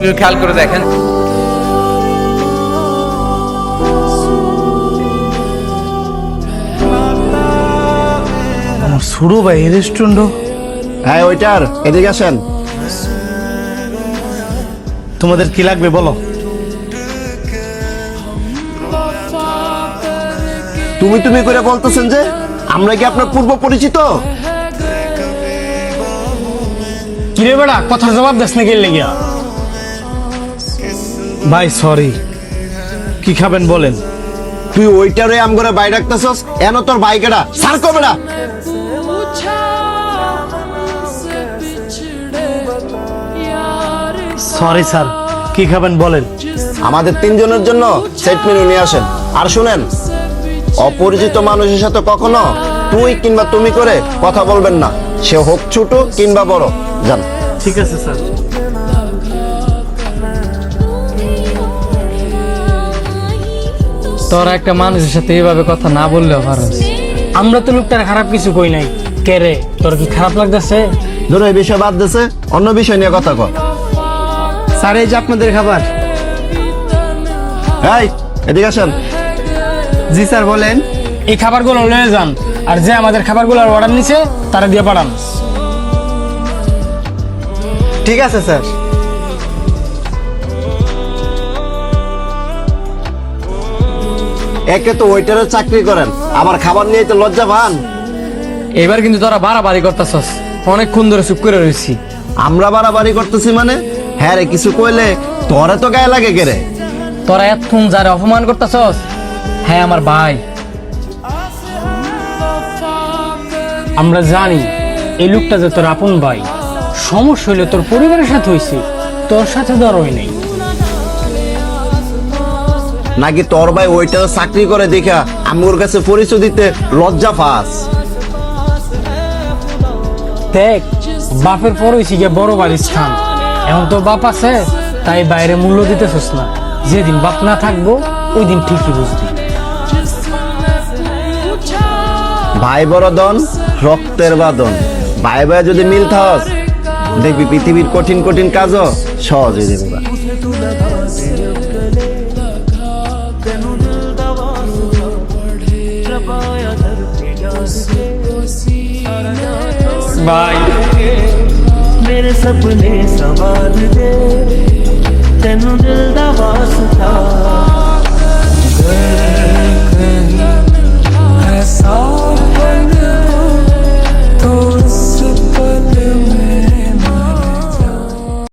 খেয়াল করে দেখেন শুরু ভাই রেস্টুরেন্ট। হ্যাঁ ওইটার এদিকে আসেন। তোমাদের কি লাগবে বলো। তুমি তুমি করে বলতেছেন যে আমরা কি আপনার পূর্ব পরিচিত? কিরে বেড়া কথার জবাব দেশ না গেলে গিয়া। ভাই সরি, কি খাবেন বলেন। তুই ওইটারে আম করে বাইরে রাখতেছস, এন তোর বাইকেরা সার করবে না। সরি স্যার, কি খাবেন বলেন। আমাদের তিনজনের জন্য সেট মেনু নিয়ে আসেন। আর শুনেন, অপরিচিত মানুষের সাথে কখনো তুই কিংবা তুমি করে কথা বলবেন না, সে হোক ছোট কিংবা বড়। জান। ঠিক আছে স্যার। তোরা একটা মানুষের সাথে এইভাবে কথা না বললেও পারস। আমরা তো লোকটার খারাপ কিছু কই নাই। কে রে, তোর কি খারাপ লাগতেছে? ধরো এই বিষয় বাদ দিছে, অন্য বিষয় নিয়ে কথা কর। স্যার এই যে আপনাদের খাবার। এই এদিকে আসেন। জি স্যার বলেন। এই খাবারগুলো লয়ে যান, আর যে আমাদের খাবারগুলোর অর্ডার নিছে তারা দিয়ে পাঠান। ঠিক আছে স্যার। একে তো ওইটারে চাকরি করেন, আবার খাবার নিয়ে তো লজ্জা পান। এবার কিন্তু তোরা বাড়াবাড়ি করতেছস। অনেকক্ষণ ধরে চুপ করে রয়েছি। আমরা বাড়াবাড়ি করতেছি মানে? হ্যাঁ রে, কিছু কইলে তোরে তো গায়ে লাগে কে রে? তোরা এতক্ষণ যারা অপমান করতেছস, হ্যাঁ আমার ভাই। আমরা জানি এই লোকটা যে তোর আপন ভাই। সমস্যা হইলে তোর পরিবারের সাথে হয়েছে, তোর সাথে ধর হয় নাই। নাকি তোর ভাই ওইটারে চাকরি করে দেখা আমগোর কাছে পরিচয় দিতে লজ্জা পাস? দেখ, বাপের পর হয়েছে গিয়ে বড় বাড়ির স্থান। এখন তো বাপ আছে, তাই বাইরে মূল্য দিতেছিস না। যেদিন বাপ না থাকবো ওই দিন ঠিকই বুঝবি। ভাই বড় দন, রক্তের বাদন। ভাই ভাই যদি মিল থাকস, দেখবি পৃথিবীর কঠিন কঠিন কাজও সহজ হয়ে যাবে। ভাই मेरे सपने सवार